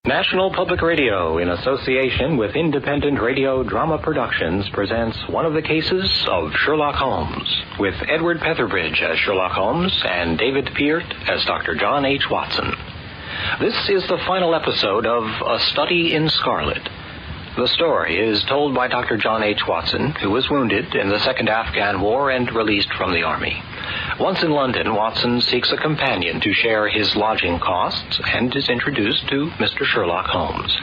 National Public Radio, in association with Independent Radio Drama Productions, presents one of the cases of Sherlock Holmes, with Edward Petherbridge as Sherlock Holmes and David Peart as Dr. John H. Watson. This is the final episode of A Study in Scarlet. The story is told by Dr. John H. Watson, who was wounded in the Second Afghan War and released from the Army. Once in London, Watson seeks a companion to share his lodging costs and is introduced to Mr. Sherlock Holmes.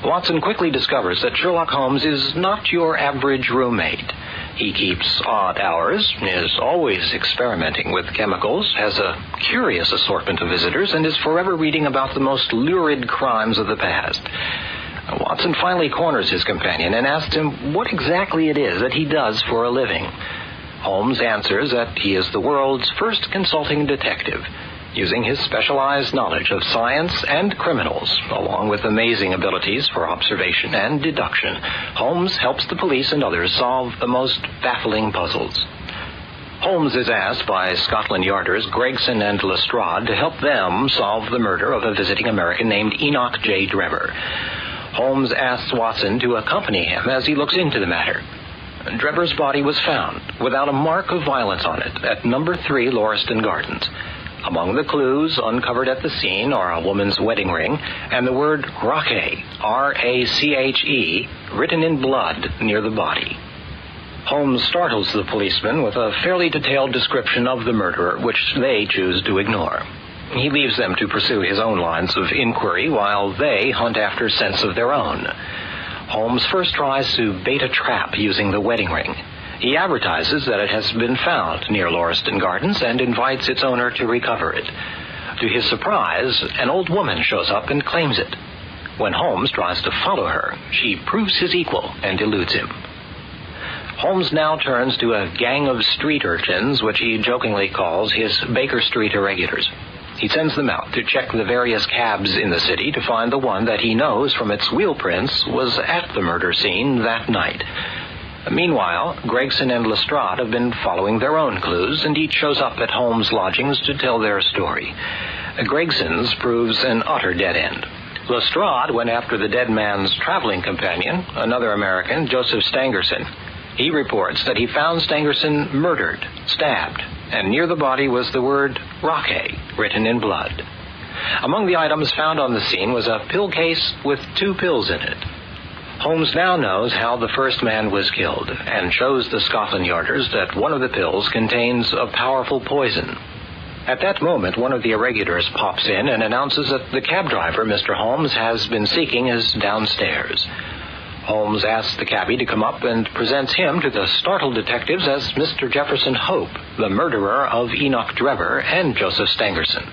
Watson quickly discovers that Sherlock Holmes is not your average roommate. He keeps odd hours, is always experimenting with chemicals, has a curious assortment of visitors, and is forever reading about the most lurid crimes of the past. Watson finally corners his companion and asks him what exactly it is that he does for a living. Holmes answers that he is the world's first consulting detective, using his specialized knowledge of science and criminals, along with amazing abilities for observation and deduction. Holmes helps the police and others solve the most baffling puzzles. Holmes is asked by Scotland Yarders Gregson and Lestrade to help them solve the murder of a visiting American named Enoch J. Drever. Holmes asks Watson to accompany him as he looks into the matter. Drever's body was found, without a mark of violence on it, at number 3 Lauriston Gardens. Among the clues uncovered at the scene are a woman's wedding ring and the word Rache, R-A-C-H-E, written in blood near the body. Holmes startles the policeman with a fairly detailed description of the murderer, which they choose to ignore. He leaves them to pursue his own lines of inquiry while they hunt after scents of their own. Holmes first tries to bait a trap using the wedding ring. He advertises that it has been found near Lauriston Gardens and invites its owner to recover it. To his surprise, an old woman shows up and claims it. When Holmes tries to follow her, she proves his equal and eludes him. Holmes now turns to a gang of street urchins, which he jokingly calls his Baker Street Irregulars. He sends them out to check the various cabs in the city to find the one that he knows from its wheel prints was at the murder scene that night. Meanwhile, Gregson and Lestrade have been following their own clues, and each shows up at Holmes' lodgings to tell their story. Gregson's proves an utter dead end. Lestrade went after the dead man's traveling companion, another American, Joseph Stangerson. He reports that he found Stangerson murdered, stabbed, and near the body was the word Rache, written in blood. Among the items found on the scene was a pill case with 2 pills in it. Holmes now knows how the first man was killed, and shows the Scotland Yarders that one of the pills contains a powerful poison. At that moment, one of the irregulars pops in and announces that the cab driver, Mr. Holmes, has been seeking is downstairs. Holmes asks the cabbie to come up and presents him to the startled detectives as Mr. Jefferson Hope, the murderer of Enoch Drever and Joseph Stangerson.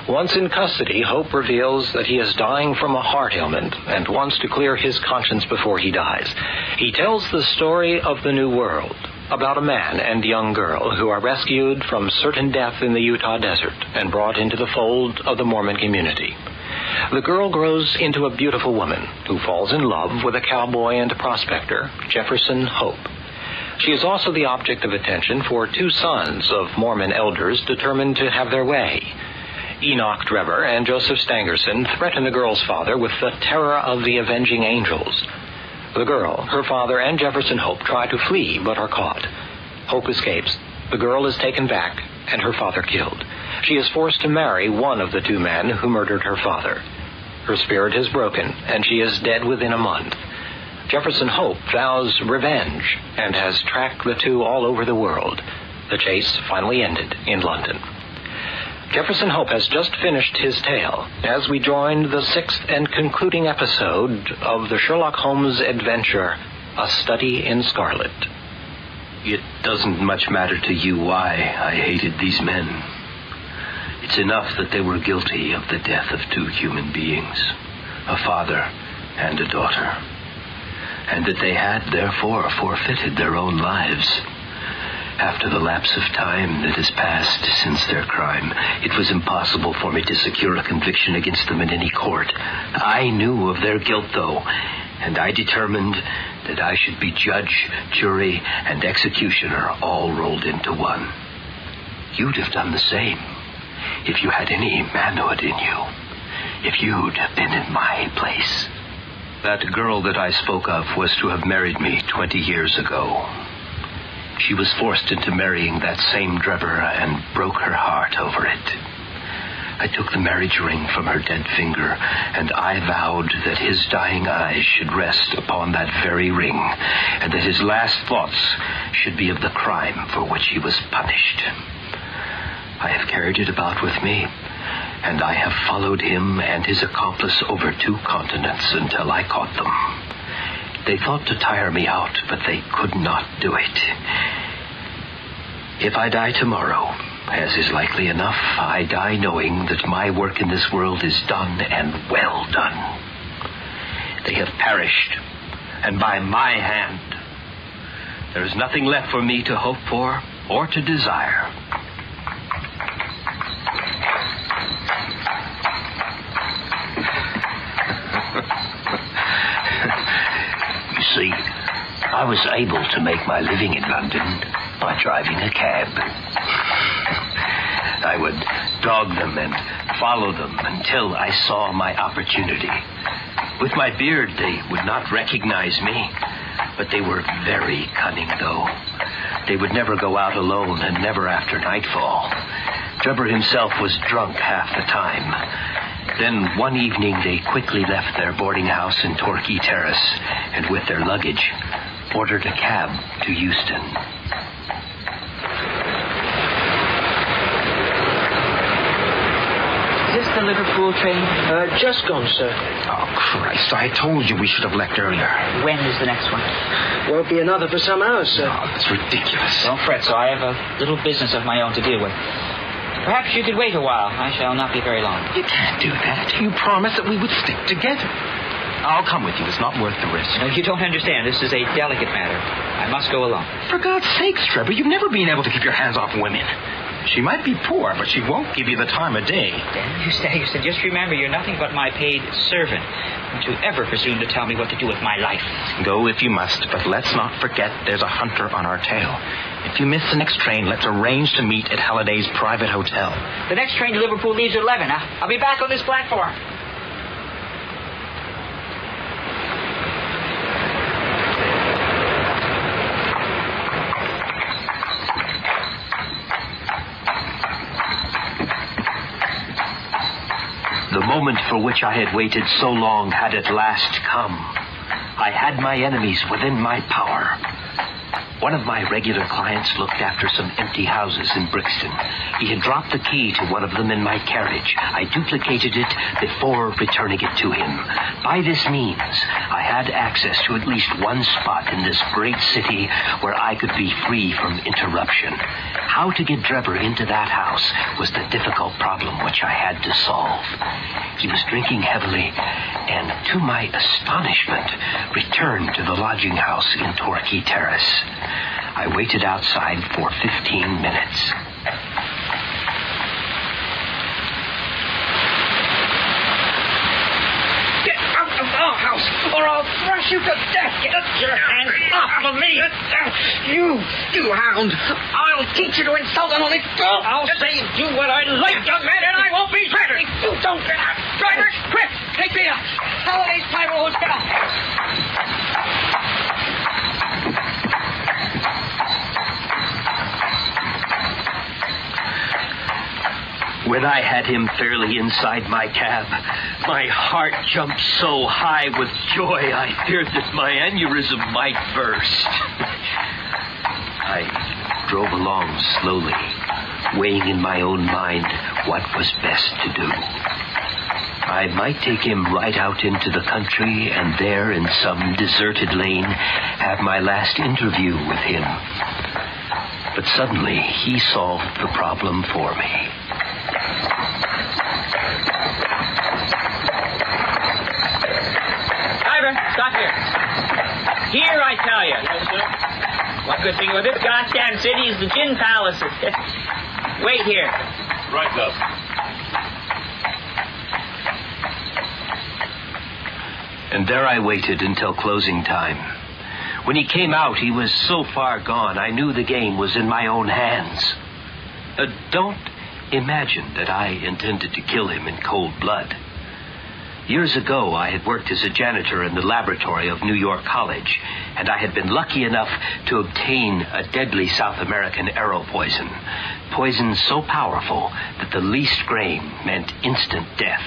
Once in custody, Hope reveals that he is dying from a heart ailment and wants to clear his conscience before he dies. He tells the story of the New World, about a man and young girl who are rescued from certain death in the Utah desert and brought into the fold of the Mormon community. The girl grows into a beautiful woman who falls in love with a cowboy and prospector, Jefferson Hope. She is also the object of attention for 2 sons of Mormon elders determined to have their way. Enoch Drever and Joseph Stangerson threaten the girl's father with the terror of the avenging angels. The girl, her father, and Jefferson Hope try to flee but are caught. Hope escapes. The girl is taken back and her father killed. She is forced to marry one of the 2 men who murdered her father. Her spirit is broken, and she is dead within a month. Jefferson Hope vows revenge and has tracked the 2 all over the world. The chase finally ended in London. Jefferson Hope has just finished his tale as we join the 6th and concluding episode of the Sherlock Holmes adventure, A Study in Scarlet. It doesn't much matter to you why I hated these men. It's enough that they were guilty of the death of 2 human beings, a father and a daughter, and that they had, therefore, forfeited their own lives. After the lapse of time that has passed since their crime, it was impossible for me to secure a conviction against them in any court. I knew of their guilt, though, and I determined that I should be judge, jury, and executioner all rolled into one. You'd have done the same if you had any manhood in you. if you'd have been in my place. That girl that I spoke of was to have married me 20 years ago. She was forced into marrying that same Drebber and broke her heart over it. I took the marriage ring from her dead finger, and I vowed that his dying eyes should rest upon that very ring, and that his last thoughts should be of the crime for which he was punished. I have carried it about with me, and I have followed him and his accomplice over 2 continents until I caught them. They thought to tire me out, but they could not do it. If I die tomorrow, as is likely enough, I die knowing that my work in this world is done and well done. They have perished, and by my hand. There is nothing left for me to hope for or to desire. You see, I was able to make my living in London by driving a cab. I would dog them and follow them until I saw my opportunity. With my beard, they would not recognize me, but they were very cunning, though. They would never go out alone, and never after nightfall. Drebber himself was drunk half the time. Then one evening, they quickly left their boarding house in Torquay Terrace, and with their luggage, ordered a cab to Euston. Is this the Liverpool train? Just gone, sir. Oh, Christ, I told you we should have left earlier. When is the next one? Won't be another for some hours, sir. Oh, it's ridiculous. Don't fret, so I have a little business of my own to deal with. Perhaps you could wait a while. I shall not be very long. You can't do that. You promised that we would stick together. I'll come with you. It's not worth the risk. No, you don't understand. This is a delicate matter. I must go alone. For God's sakes, Trevor, you've never been able to keep your hands off women. She might be poor, but she won't give you the time of day. Then you say, just remember, you're nothing but my paid servant. Don't you ever presume to tell me what to do with my life. Go if you must, but let's not forget there's a hunter on our tail. If you miss the next train, let's arrange to meet at Halliday's private hotel. The next train to Liverpool leaves at 11. I'll be back on this platform. The moment for which I had waited so long had at last come. I had my enemies within my power. One of my regular clients looked after some empty houses in Brixton. He had dropped the key to one of them in my carriage. I duplicated it before returning it to him. By this means, I had access to at least one spot in this great city where I could be free from interruption. How to get Drebber into that house was the difficult problem which I had to solve. He was drinking heavily, and to my astonishment, returned to the lodging house in Torquay Terrace. I waited outside for 15 minutes. Get out of our house, or I'll thrash you to death. Get your hands off of me. You hound. I'll teach you to insult an honest girl. I'll say and do what I like, young man, and I won't be flattered. You don't get out. Drivers, quick, take me to Halliday's private hotel. When I had him fairly inside my cab, my heart jumped so high with joy I feared that my aneurysm might burst. I drove along slowly, weighing in my own mind what was best to do. I might take him right out into the country and there in some deserted lane have my last interview with him. But suddenly he solved the problem for me. Driver, stop here. Here, I tell you. Yes, sir. One good thing about this goddamn city is the gin palaces. Wait here. Right, Gov. And there I waited until closing time. When he came out, he was so far gone, I knew the game was in my own hands. Don't imagine that I intended to kill him in cold blood. Years ago, I had worked as a janitor in the laboratory of New York College, and I had been lucky enough to obtain a deadly South American arrow poison. Poison so powerful that the least grain meant instant death.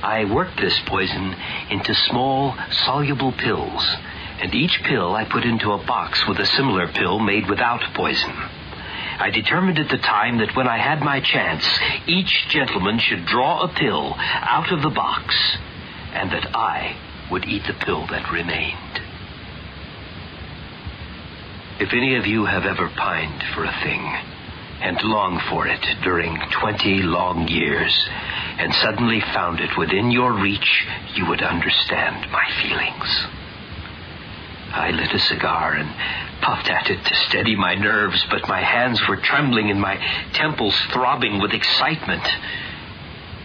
I worked this poison into small, soluble pills, and each pill I put into a box with a similar pill made without poison. I determined at the time that when I had my chance, each gentleman should draw a pill out of the box, and that I would eat the pill that remained. If any of you have ever pined for a thing and longed for it during 20 long years and suddenly found it within your reach, you would understand my feelings. I lit a cigar and puffed at it to steady my nerves, but my hands were trembling and my temples throbbing with excitement.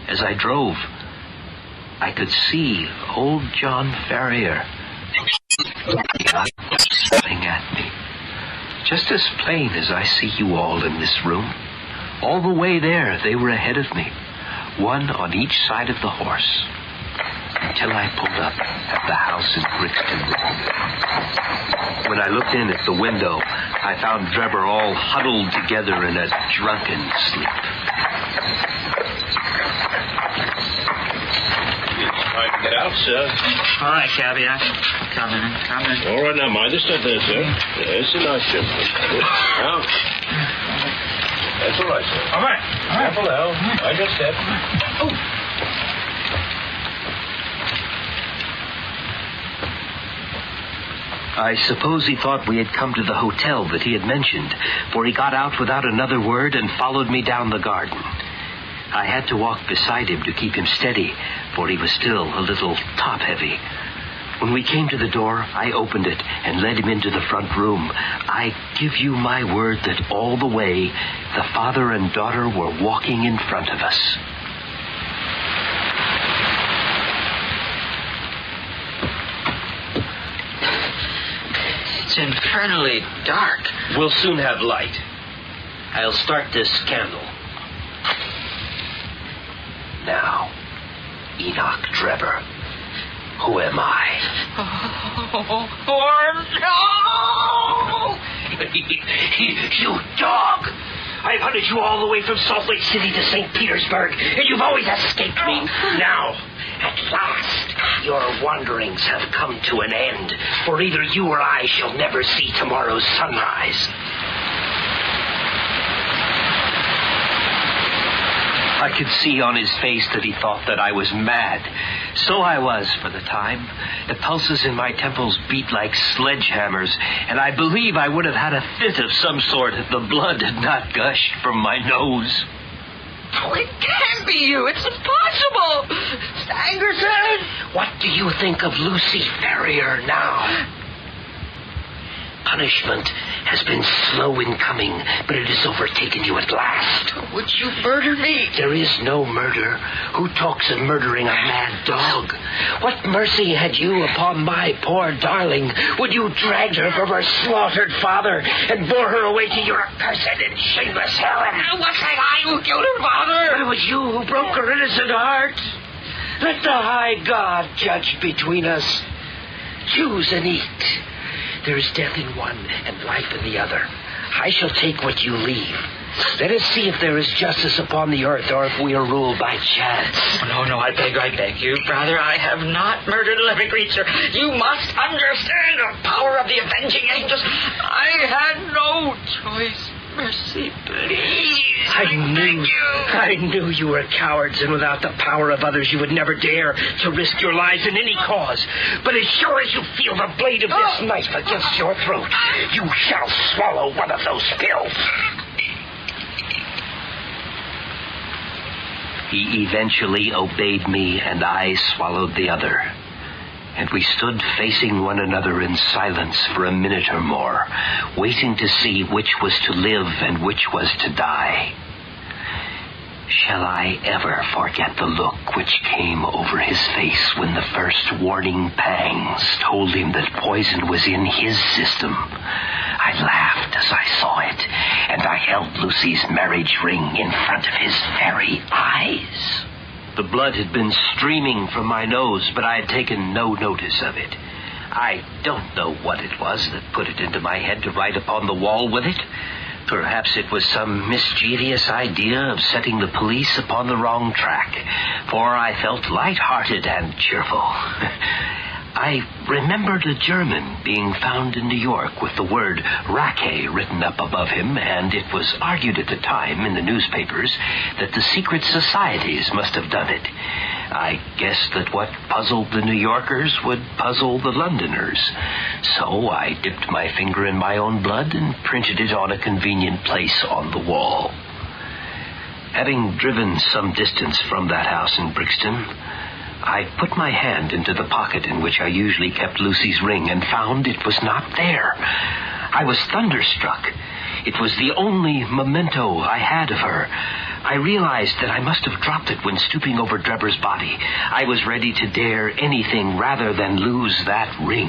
As I drove, I could see old John Ferrier looking at me, just as plain as I see you all in this room. All the way there, they were ahead of me, one on each side of the horse, until I pulled up at the house in Brixton Road. When I looked in at the window, I found Drebber all huddled together in a drunken sleep. It's time to get out, sir. All right, cabby, I'm coming. All right, now, mind the step there, sir. It's a nice ship. Now. That's all right, sir. All right. Careful now. Mind your step. Oh. I suppose he thought we had come to the hotel that he had mentioned, for he got out without another word and followed me down the garden. I had to walk beside him to keep him steady, for he was still a little top-heavy. When we came to the door, I opened it and led him into the front room. I give you my word that all the way, the father and daughter were walking in front of us. It's infernally dark. We'll soon have light. I'll start this candle. Now, Enoch Drebber, who am I? No! You dog! I've hunted you all the way from Salt Lake City to St. Petersburg, and you've always escaped me. Now, at last, your wanderings have come to an end, for either you or I shall never see tomorrow's sunrise. I could see on his face that he thought that I was mad. So I was for the time. The pulses in my temples beat like sledgehammers, and I believe I would have had a fit of some sort if the blood had not gushed from my nose. Oh, it can't be you. It's impossible. Stangerson! What do you think of Lucy Ferrier now? Punishment has been slow in coming, but it has overtaken you at last. Would you murder me? There is no murder. Who talks of murdering a mad dog? What mercy had you upon my poor darling? Would you drag her from her slaughtered father and bore her away to your accursed and shameless harem? It wasn't I who killed her father. It was you who broke her innocent heart. Let the high God judge between us. Choose and eat. There is death in one and life in the other. I shall take what you leave. Let us see if there is justice upon the earth or if we are ruled by chance. Oh, no, I beg you, brother. I have not murdered a living creature. You must understand the power of the avenging angels. I had no choice. Mercy, please. I knew you were cowards, and without the power of others you would never dare to risk your lives in any cause. But as sure as you feel the blade of this knife against your throat, you shall swallow one of those pills. He eventually obeyed me, and I swallowed the other. And we stood facing one another in silence for a minute or more, waiting to see which was to live and which was to die. Shall I ever forget the look which came over his face when the first warning pangs told him that poison was in his system? I laughed as I saw it, and I held Lucy's marriage ring in front of his very eyes. The blood had been streaming from my nose, but I had taken no notice of it. I don't know what it was that put it into my head to write upon the wall with it. Perhaps it was some mischievous idea of setting the police upon the wrong track, for I felt light-hearted and cheerful. I remembered a German being found in New York with the word Rache written up above him, and it was argued at the time in the newspapers that the secret societies must have done it. I guessed that what puzzled the New Yorkers would puzzle the Londoners. So I dipped my finger in my own blood and printed it on a convenient place on the wall. Having driven some distance from that house in Brixton, I put my hand into the pocket in which I usually kept Lucy's ring and found it was not there. I was thunderstruck. It was the only memento I had of her. I realized that I must have dropped it when stooping over Drebber's body. I was ready to dare anything rather than lose that ring.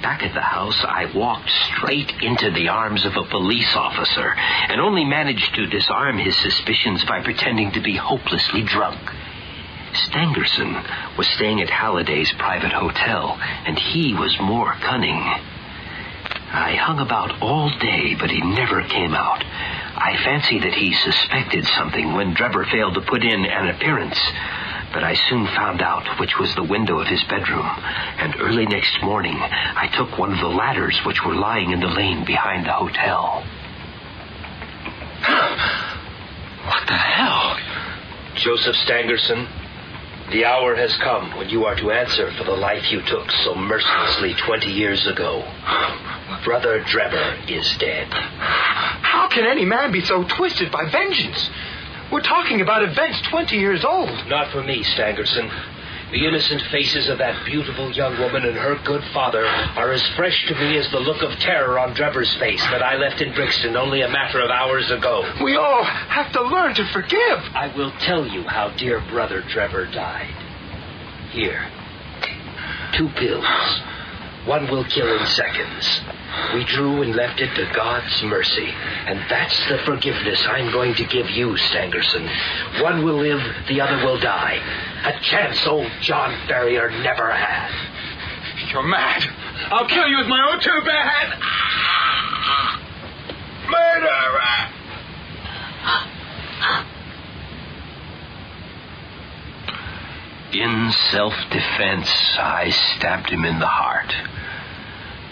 Back at the house, I walked straight into the arms of a police officer and only managed to disarm his suspicions by pretending to be hopelessly drunk. Stangerson was staying at Halliday's private hotel, and he was more cunning. I hung about all day, but he never came out. I fancied that he suspected something when Drebber failed to put in an appearance, but I soon found out which was the window of his bedroom, and early next morning I took one of the ladders which were lying in the lane behind the hotel. What the hell? Joseph Stangerson, the hour has come when you are to answer for the life you took so mercilessly 20 years ago. Brother Drebber is dead. How can any man be so twisted by vengeance? We're talking about events 20 years old. Not for me, Stangerson. The innocent faces of that beautiful young woman and her good father are as fresh to me as the look of terror on Drebber's face that I left in Brixton only a matter of hours ago. We all have to learn to forgive. I will tell you how dear Brother Drebber died. Here. 2 pills. One will kill in seconds. We drew and left it to God's mercy. And that's the forgiveness I'm going to give you, Stangerson. One will live, the other will die. A chance old John Ferrier never had. You're mad. I'll kill you with my own 2 bare hands. Murderer! In self-defense, I stabbed him in the heart.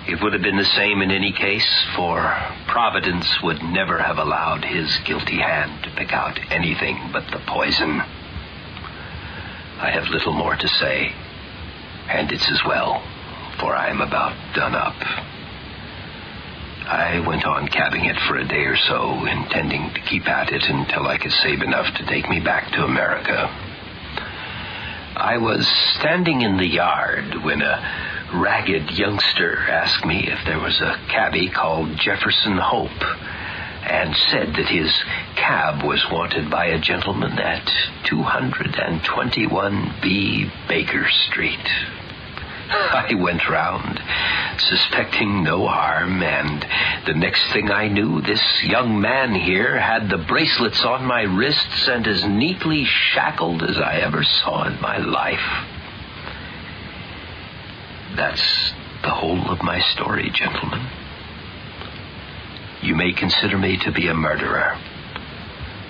It would have been the same in any case, for Providence would never have allowed his guilty hand to pick out anything but the poison. I have little more to say, and it's as well, for I am about done up. I went on cabbing it for a day or so, intending to keep at it until I could save enough to take me back to America. I was standing in the yard when a ragged youngster asked me if there was a cabbie called Jefferson Hope, and said that his cab was wanted by a gentleman at 221B Baker Street. I went round, suspecting no harm, and the next thing I knew, this young man here had the bracelets on my wrists and as neatly shackled as I ever saw in my life. That's the whole of my story, gentlemen. You may consider me to be a murderer,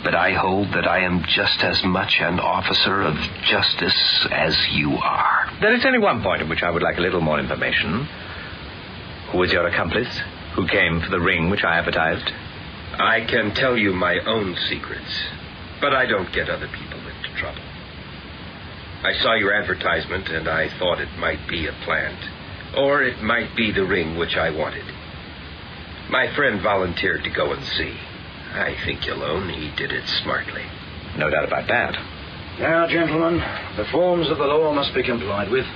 but I hold that I am just as much an officer of justice as you are. There is only one point on which I would like a little more information. Who was your accomplice? Who came for the ring which I advertised? I can tell you my own secrets, but I don't get other people into trouble. I saw your advertisement, and I thought it might be a plant, or it might be the ring which I wanted. My friend volunteered to go and see. I think you'll own he did it smartly. No doubt about that. Now, gentlemen, the forms of the law must be complied with.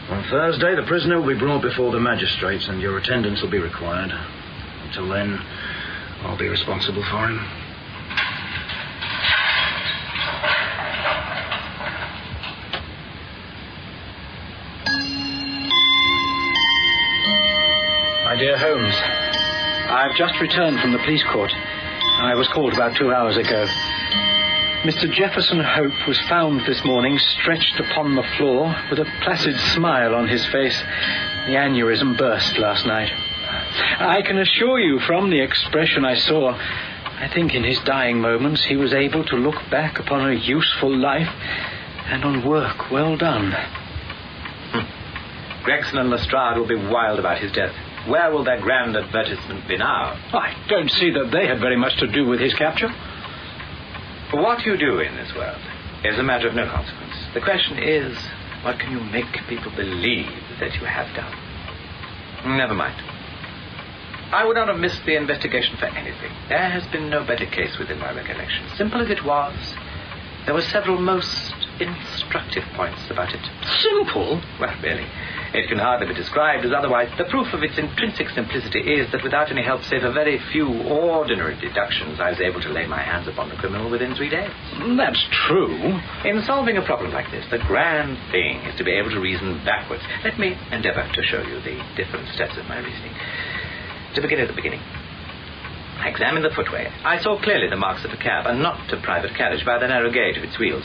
On Thursday, the prisoner will be brought before the magistrates, and your attendance will be required. Until then, I'll be responsible for him. My dear Holmes, I've just returned from the police court. I was called about 2 hours ago. Mr. Jefferson Hope was found this morning stretched upon the floor with a placid smile on his face. The aneurysm burst last night. I can assure you from the expression I saw, I think in his dying moments he was able to look back upon a useful life and on work well done. Gregson and Lestrade will be wild about his death. Where will their grand advertisement be now? I don't see that they had very much to do with his capture. What you do in this world is a matter of no consequence. The question is, what can you make people believe that you have done? Never mind. I would not have missed the investigation for anything. There has been no better case within my recollection. Simple as it was, there were several most instructive points about it. Simple? Well, really, it can hardly be described as otherwise. The proof of its intrinsic simplicity is that without any help save a very few ordinary deductions, I was able to lay my hands upon the criminal within 3 days. That's true. In solving a problem like this, the grand thing is to be able to reason backwards. Let me endeavor to show you the different steps of my reasoning. To begin at the beginning, I examined the footway. I saw clearly the marks of a cab, and not a private carriage, by the narrow gauge of its wheels.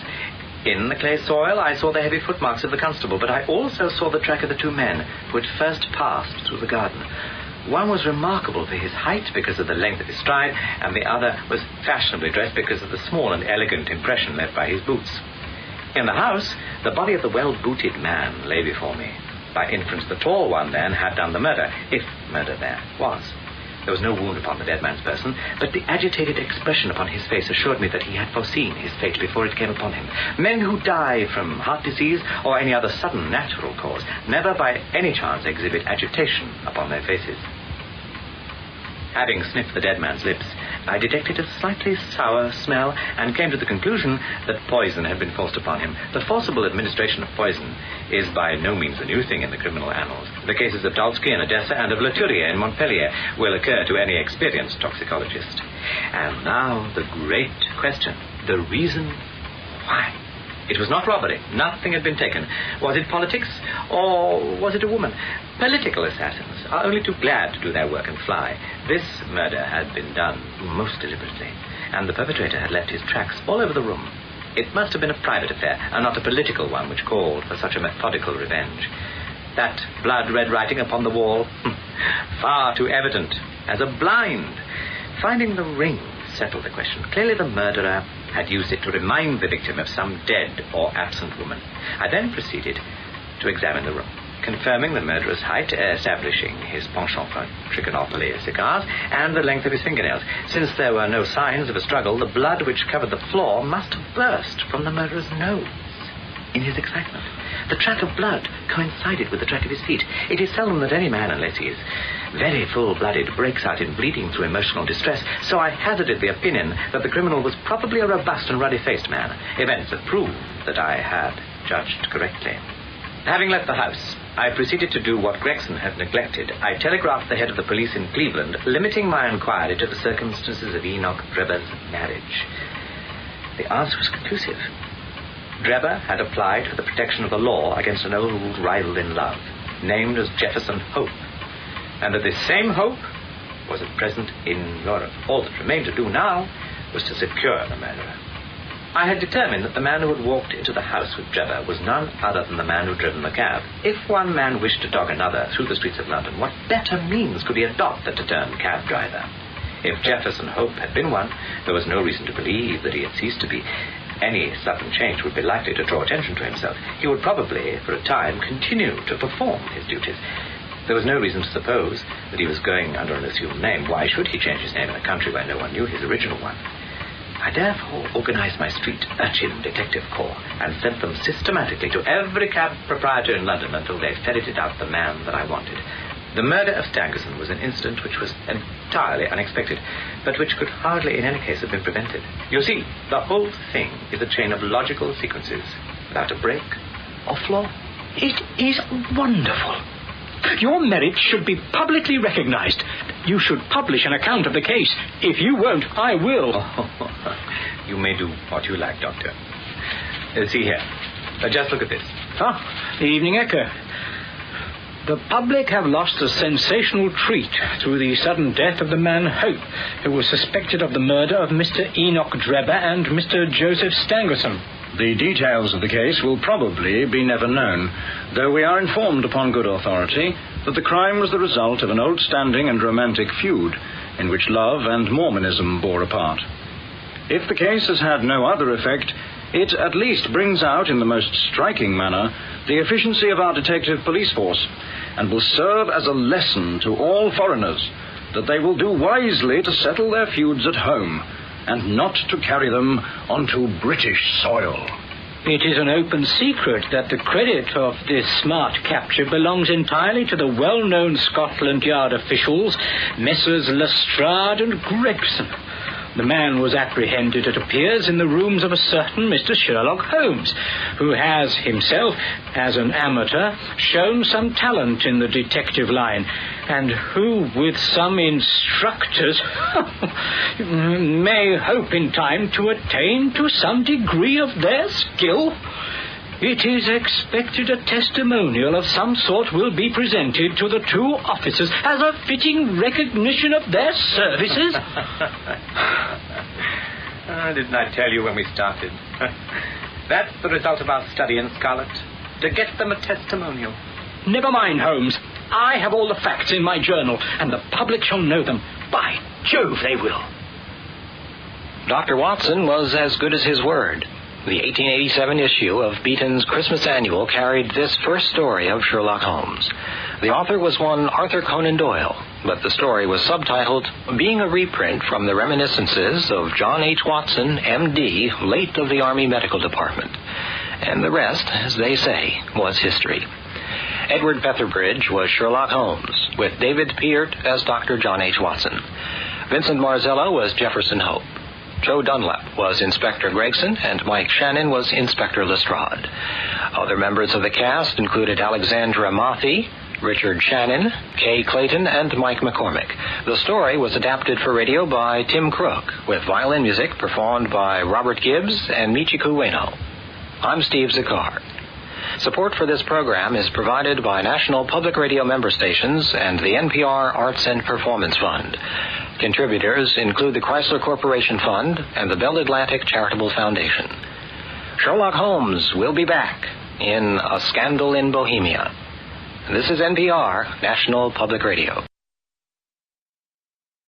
In the clay soil, I saw the heavy footmarks of the constable, but I also saw the track of the 2 men who had first passed through the garden. One was remarkable for his height because of the length of his stride, and the other was fashionably dressed because of the small and elegant impression left by his boots. In the house, the body of the well-booted man lay before me. By inference, the tall one, then, had done the murder, if murder there was. There was no wound upon the dead man's person, but the agitated expression upon his face assured me that he had foreseen his fate before it came upon him. Men who die from heart disease or any other sudden natural cause never by any chance exhibit agitation upon their faces. Having sniffed the dead man's lips, I detected a slightly sour smell and came to the conclusion that poison had been forced upon him. The forcible administration of poison is by no means a new thing in the criminal annals. The cases of Dalsky in Odessa and of Leturrier in Montpellier will occur to any experienced toxicologist. And now the great question, the reason why. It was not robbery. Nothing had been taken. Was it politics, or was it a woman? Political assassins are only too glad to do their work and fly. This murder had been done most deliberately, and the perpetrator had left his tracks all over the room. It must have been a private affair, and not a political one which called for such a methodical revenge. That blood-red writing upon the wall, far too evident, as a blind. Finding the ring settled the question. Clearly the murderer had used it to remind the victim of some dead or absent woman. I then proceeded to examine the room, confirming the murderer's height, establishing his penchant for Trichinopoly cigars, and the length of his fingernails. Since there were no signs of a struggle, the blood which covered the floor must have burst from the murderer's nose. In his excitement, the track of blood coincided with the track of his feet. It is seldom that any man, unless he is very full-blooded, breaks out in bleeding through emotional distress, so I hazarded the opinion that the criminal was probably a robust and ruddy-faced man. Events have proved that I had judged correctly. Having left the house, I proceeded to do what Gregson had neglected. I telegraphed the head of the police in Cleveland, limiting my inquiry to the circumstances of Enoch Dreber's marriage. The answer was conclusive. Dreber had applied for the protection of the law against an old rival in love, named as Jefferson Hope, and that this same Hope was at present in Europe. All that remained to do now was to secure the murderer. I had determined that the man who had walked into the house with Dreber was none other than the man who had driven the cab. If one man wished to dog another through the streets of London, what better means could he adopt than to turn cab driver? If Jefferson Hope had been one, there was no reason to believe that he had ceased to be. Any sudden change would be likely to draw attention to himself. He would probably, for a time, continue to perform his duties. There was no reason to suppose that he was going under an assumed name. Why should he change his name in a country where no one knew his original one? I therefore organized my street urchin detective corps and sent them systematically to every cab proprietor in London until they ferreted out the man that I wanted. The murder of Stangerson was an incident which was entirely unexpected, but which could hardly in any case have been prevented. You see, the whole thing is a chain of logical sequences, without a break or flaw. It is wonderful. Your merit should be publicly recognized. You should publish an account of the case. If you won't, I will. Oh, you may do what you like, Doctor. See here. Just look at this. The Evening Echo. The public have lost a sensational treat through the sudden death of the man Hope, who was suspected of the murder of Mr. Enoch Drebber and Mr. Joseph Stangerson. The details of the case will probably be never known, though we are informed upon good authority that the crime was the result of an old-standing and romantic feud in which love and Mormonism bore a part. If the case has had no other effect, it at least brings out in the most striking manner the efficiency of our detective police force, and will serve as a lesson to all foreigners that they will do wisely to settle their feuds at home and not to carry them onto British soil. It is an open secret that the credit of this smart capture belongs entirely to the well-known Scotland Yard officials, Messrs. Lestrade and Gregson. The man was apprehended, it appears, in the rooms of a certain Mr. Sherlock Holmes, who has himself, as an amateur, shown some talent in the detective line, and who, with some instructors, may hope in time to attain to some degree of their skill. It is expected a testimonial of some sort will be presented to the two officers as a fitting recognition of their services. Didn't I tell you when we started? That's the result of our study in Scarlet, to get them a testimonial. Never mind, Holmes. I have all the facts in my journal, and the public shall know them. By Jove, they will. Dr. Watson was as good as his word. The 1887 issue of Beaton's Christmas Annual carried this first story of Sherlock Holmes. The author was one Arthur Conan Doyle, but the story was subtitled, being a reprint from the reminiscences of John H. Watson, M.D., late of the Army Medical Department. And the rest, as they say, was history. Edward Petherbridge was Sherlock Holmes, with David Peart as Dr. John H. Watson. Vincent Marzello was Jefferson Hope. Joe Dunlap was Inspector Gregson, and Mike Shannon was Inspector Lestrade. Other members of the cast included Alexandra Mothie, Richard Shannon, Kay Clayton, and Mike McCormick. The story was adapted for radio by Tim Crook, with violin music performed by Robert Gibbs and Michiku Ueno. I'm Steve Zakar. Support for this program is provided by National Public Radio member stations and the NPR Arts and Performance Fund. Contributors include the Chrysler Corporation Fund and the Bell Atlantic Charitable Foundation. Sherlock Holmes will be back in A Scandal in Bohemia. This is NPR, National Public Radio.